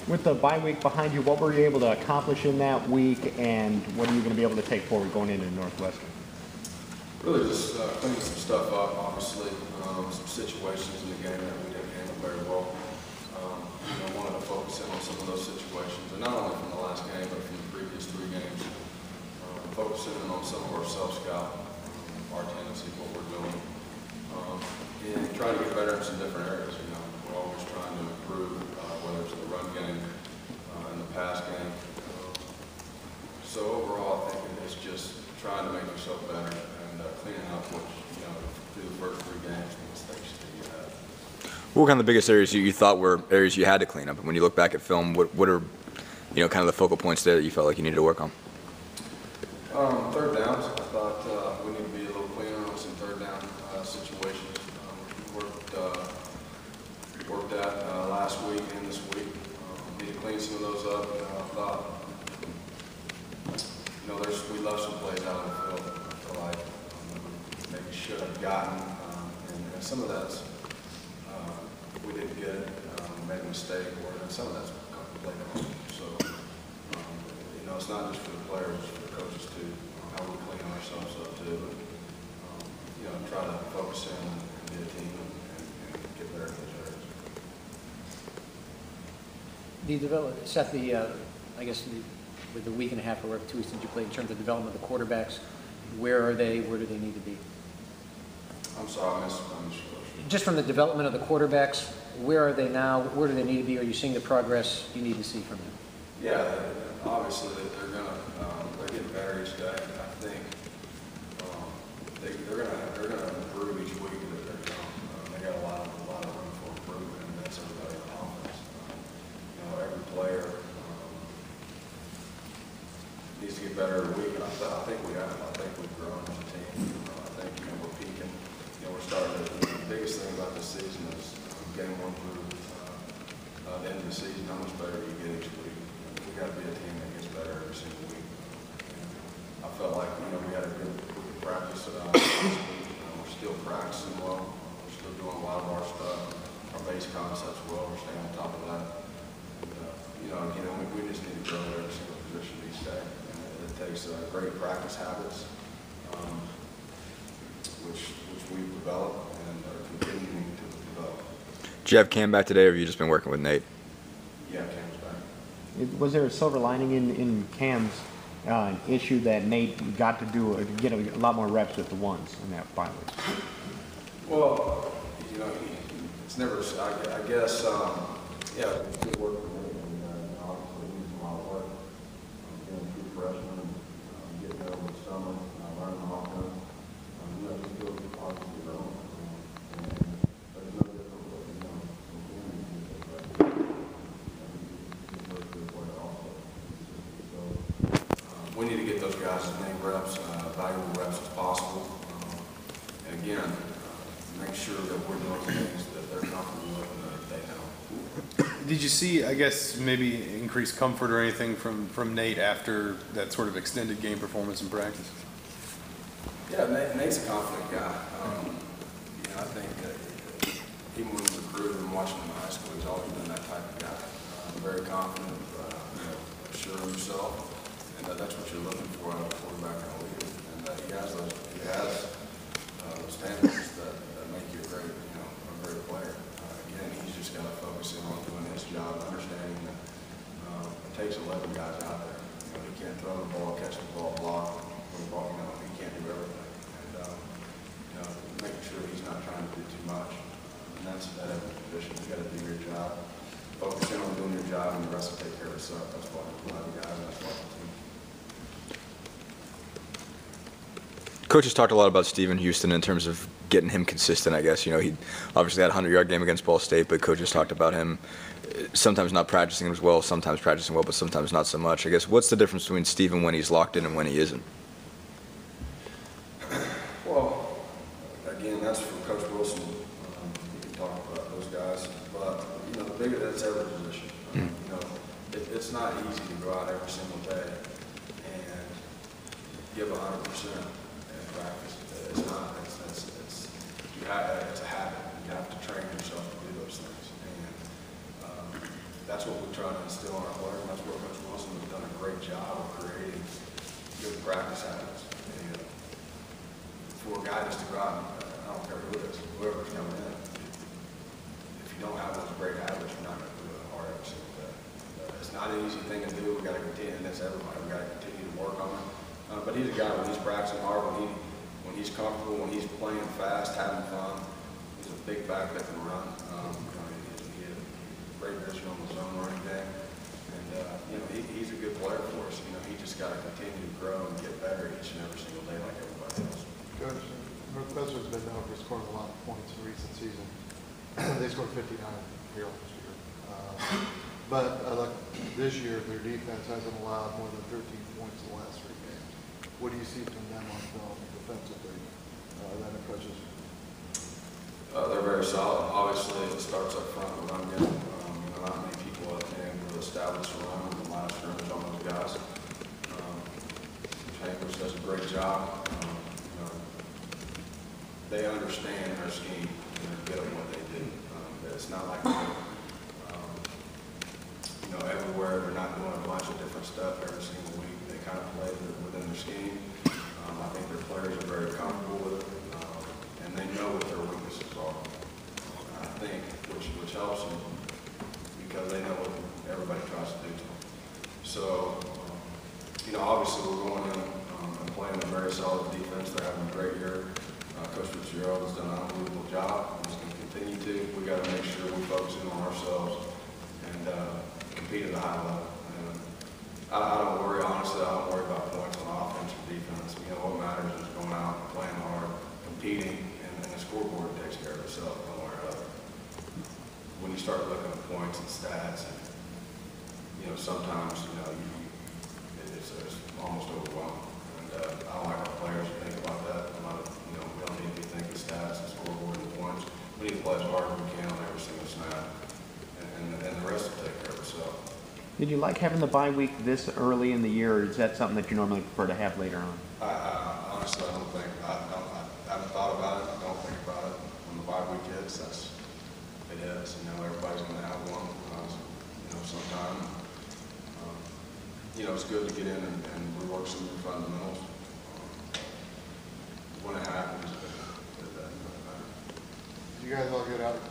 With the bye week behind you, what were you able to accomplish in that week, and what are you going to be able to take forward going into Northwestern? Really just cleaning some stuff up, obviously. Some situations in the game that we didn't handle very well. Wanted to focus in on some of those situations, and not only from the last game, but from the previous 3 games. Focusing in on some of our self-scout, our tendencies, what we're doing, and trying to get better in some different areas. We're always trying to improve, whether it's the run game, in the pass game. So overall, I think it's just trying to make yourself better and cleaning up what through the first 3 games, the mistakes that you had. What were kind of the biggest areas you thought were areas you had to clean up? And when you look back at film, what are kind of the focal points there that you felt like you needed to work on? Third downs. I thought we need to be a little cleaner on some third down situations. Worked that last week and this week. Need to clean some of those up. I thought, we left some plays out of the field. I feel like maybe should have gotten, and some of that's we didn't get it, made a mistake, or some of that's played on. So it's not just for the players, it's for the coaches too. How we clean ourselves up too, and try to focus in and be a team and get better in those areas. Seth, I guess with the week and a half or 2 weeks since you played, in terms of development of the quarterbacks, where are they? Where do they need to be? I'm sorry, I missed Just from the development of the quarterbacks, where are they now? Where do they need to be? Are you seeing the progress you need to see from them? Yeah, obviously they're getting better each day. I think they're gonna improve each week that they're young. They got a lot of room for improvement, and that's everybody in the offense. Every player needs to get better every week, and I think we have. I think we've grown as a team. I think we're peaking. We're starting to. The biggest thing about this season is game 1 through the end of the season. How much better do you get each week? We got to be a team that gets better every single week. I felt like we had a good practice this week. We're still practicing well. We're still doing a lot of our stuff. Our base concepts well. We're staying on top of that. And, again, we just need to grow at every single position each day. And it takes great practice habits, which we've developed and are continuing to develop. Did you have Cam back today, or have you just been working with Nate? Yeah, Cam's back. Was there a silver lining in Cam's issue that Nate got to get a lot more reps with the ones in that bye week? Well, it's never. I guess. Yeah, good work for Nate, and obviously he's a lot of work. Being a true freshman, getting over the summer, learning the offense. Just feel obviously growing. And there's no different with we need to get those guys as many reps, valuable reps as possible. And again, make sure that we're doing things that they're comfortable with and that they know. Did you see, I guess, maybe increased comfort or anything from Nate after that sort of extended game performance in practice? Yeah, Nate's a confident guy. I think that even when he was recruited and watching him in high school, he's always been that type of guy. Very confident, sure of himself. And that's what you're looking for out of a quarterback in the league. And he has those standards that make you a great player. Again, he's just got to focus in on doing his job, understanding that it takes 11 guys out there. He can't throw the ball, catch the ball, block the ball. He can't do everything. And making sure he's not trying to do too much. And that's at every position. You got to do your job. Focus in on doing your job, and the rest will take care of itself. That's why we have the guys, and that's why the team. Coach has talked a lot about Stephen Houston in terms of getting him consistent, I guess. He obviously had a 100-yard game against Ball State, but Coach has talked about him sometimes not practicing as well, sometimes practicing well, but sometimes not so much. I guess, what's the difference between Stephen when he's locked in and when he isn't? Well, again, that's from Coach Wilson. He can talk about those guys. But, the bigger that's every position. It's not easy to go out every single day and give 100%. Practice. It's not. It's a habit. You have to train yourself to do those things. And that's what we try to instill in our players, and that's where Coach Wilson has done a great job of creating good practice habits. And for a guy just to go out, and, I don't care who it is, whoever's coming in, if you don't have those great habits, you're not going to do it hard every single day. It's not an easy thing to do. We got to continue, and that's everybody. We got to continue to work on it. But he's a guy when he's practicing hard, when he's comfortable, when he's playing fast, having fun. He's a big back that can run. He has great vision on the zone running game, and he's a good player for us. He just got to continue to grow and get better each and every single day, like everybody else. Coach, Northwestern's been known for scoring a lot of points in recent season. They scored 59 here last year. But this year, their defense hasn't allowed more than 13 points in the last 3 games. What do you see from them on film defensively that impresses you? They're very solid. Obviously, it starts up front with run game. Not many people have been able to establish a run with the line of scrimmage on those guys. Chambers does a great job. They understand their scheme and they're good at what they do. It's not like everywhere they're not doing a bunch of different stuff every single week. They kind of play within their scheme. I think their players are very comfortable with it, and they know what their weaknesses are. I think which helps them because they know what everybody tries to do to them. So, obviously we're going in and playing a very solid defense. They're having a great year. Coach Fitzgerald has done an unbelievable job. He's going to continue to. We got to make sure we focus in on ourselves and compete at a high level. And I don't worry, honestly, I don't worry about points on offense or defense. What matters is going out, playing hard, competing, and the scoreboard takes care of itself one way or another. When you start looking at points and stats, and sometimes it's almost overwhelming. And I don't like our players to think about that. We don't need to be thinking stats and scoreboard and points. We need to play as hard as we can on every single snap, and the rest will take care of itself. Did you like having the bye week this early in the year, or is that something that you normally prefer to have later on? Honestly, I don't think. I haven't thought about it. I don't think about it. When the bye week hits, it is. Everybody's going to have one. Sometime. It's good to get in and rework some of the fundamentals. When it happens, it doesn't matter. Did you guys all get out of